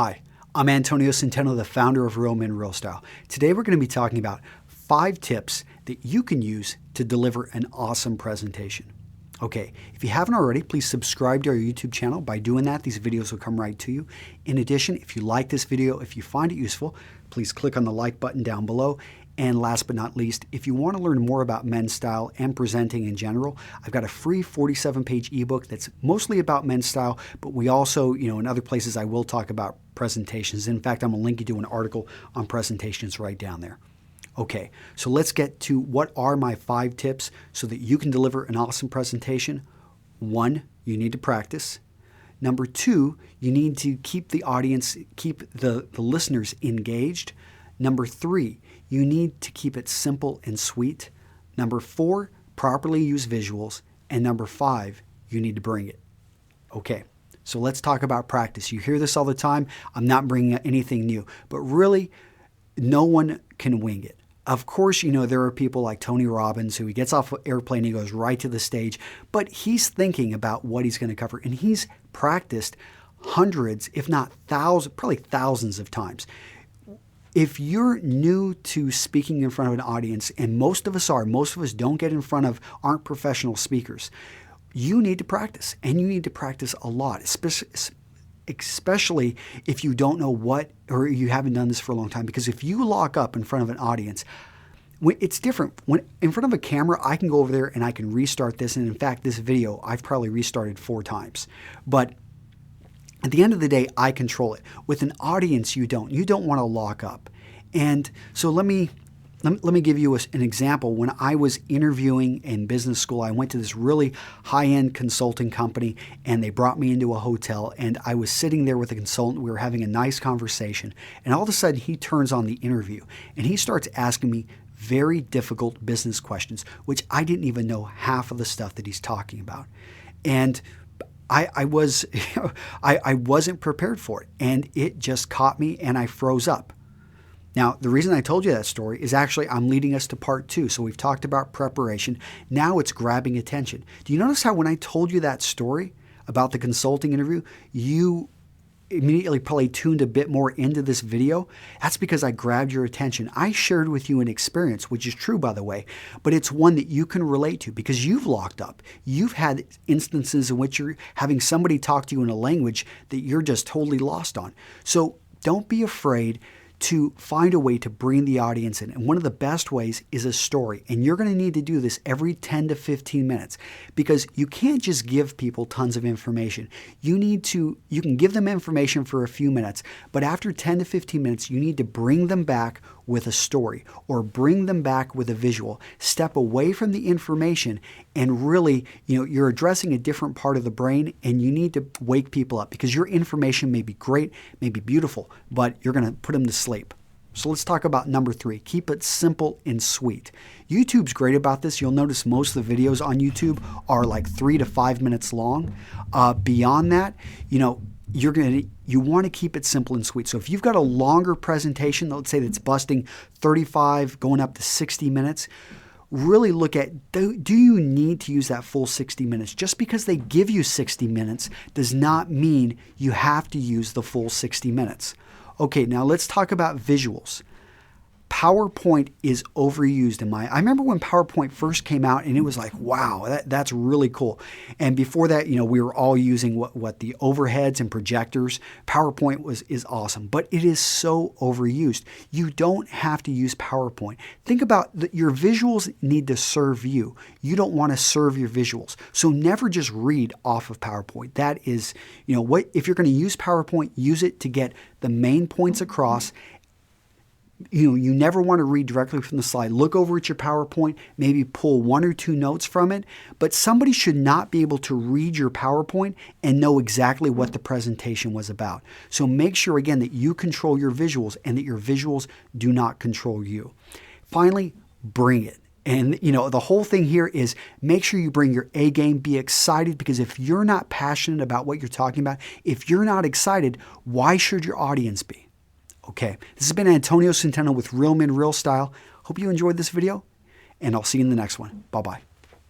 Hi, I'm Antonio Centeno, the founder of Real Men Real Style. Today we're going to be talking about 5 tips that you can use to deliver an awesome presentation. Okay, if you haven't already, please subscribe to our YouTube channel. By doing that, these videos will come right to you. In addition, if you like this video, if you find it useful, please click on the like button down below. And last but not least, if you want to learn more about men's style and presenting in general, I've got a free 47-page ebook that's mostly about men's style, but we also, in other places I will talk about presentations. In fact, I'm going to link you to an article on presentations right down there. Okay, so let's get to what are my 5 tips so that you can deliver an awesome presentation. 1, you need to practice. Number 2, you need to keep the audience, keep the listeners engaged. Number 3, you need to keep it simple and sweet. Number 4, properly use visuals. And number 5, you need to bring it. Okay, so let's talk about practice. You hear this all the time. I'm not bringing anything new, but really, no one can wing it. Of course, there are people like Tony Robbins who he gets off an airplane, he goes right to the stage, but he's thinking about what he's going to cover, and he's practiced hundreds, if not thousands, probably thousands of times. If you're new to speaking in front of an audience, and most of us don't get in front of, aren't professional speakers, you need to practice, and you need to practice a lot, especially if you don't know what, or you haven't done this for a long time. Because if you lock up in front of an audience, it's different. When in front of a camera, I can go over there and I can restart this. And in fact, this video, I've probably restarted 4 times. But at the end of the day, I control it. With an audience, you don't. You don't want to lock up. And so let me give you an example. When I was interviewing in business school, I went to this really high-end consulting company, and they brought me into a hotel, and I was sitting there with a consultant. We were having a nice conversation, and all of a sudden, he turns on the interview, and he starts asking me very difficult business questions, which I didn't even know half of the stuff that he's talking about. And I wasn't prepared for it, and it just caught me, and I froze up. Now, the reason I told you that story is actually I'm leading us to part 2. So we've talked about preparation. Now it's grabbing attention. Do you notice how when I told you that story about the consulting interview, you immediately probably tuned a bit more into this video? That's because I grabbed your attention. I shared with you an experience, which is true, by the way, but it's one that you can relate to because you've locked up. You've had instances in which you're having somebody talk to you in a language that you're just totally lost on. So don't be afraid to find a way to bring the audience in. And one of the best ways is a story. And you're going to need to do this every 10 to 15 minutes because you can't just give people tons of information. You can give them information for a few minutes, but after 10 to 15 minutes, you need to bring them back with a story or bring them back with a visual. Step away from the information and really, you're addressing a different part of the brain, and you need to wake people up because your information may be great, may be beautiful, but you're going to put them to sleep. So let's talk about number 3. Keep it simple and sweet. YouTube's great about this. You'll notice most of the videos on YouTube are like 3 to 5 minutes long. Beyond that, you want to keep it simple and sweet. So if you've got a longer presentation, let's say that's busting 35, going up to 60 minutes, really look at, do you need to use that full 60 minutes? Just because they give you 60 minutes does not mean you have to use the full 60 minutes. Okay, now let's talk about visuals. PowerPoint is overused I remember when PowerPoint first came out and it was like, wow, that's really cool. And before that, we were all using what the overheads and projectors. PowerPoint is awesome, but it is so overused. You don't have to use PowerPoint. Think about your visuals need to serve you. You don't want to serve your visuals. So never just read off of PowerPoint. That is, if you're going to use PowerPoint, use it to get the main points across. You never want to read directly from the slide. Look over at your PowerPoint, maybe pull 1 or 2 notes from it, but somebody should not be able to read your PowerPoint and know exactly what the presentation was about. So make sure, again, that you control your visuals and that your visuals do not control you. Finally, bring it. And, the whole thing here is make sure you bring your A game, be excited, because if you're not passionate about what you're talking about, if you're not excited, why should your audience be? Okay, this has been Antonio Centeno with Real Men Real Style. Hope you enjoyed this video, and I'll see you in the next one. Bye-bye.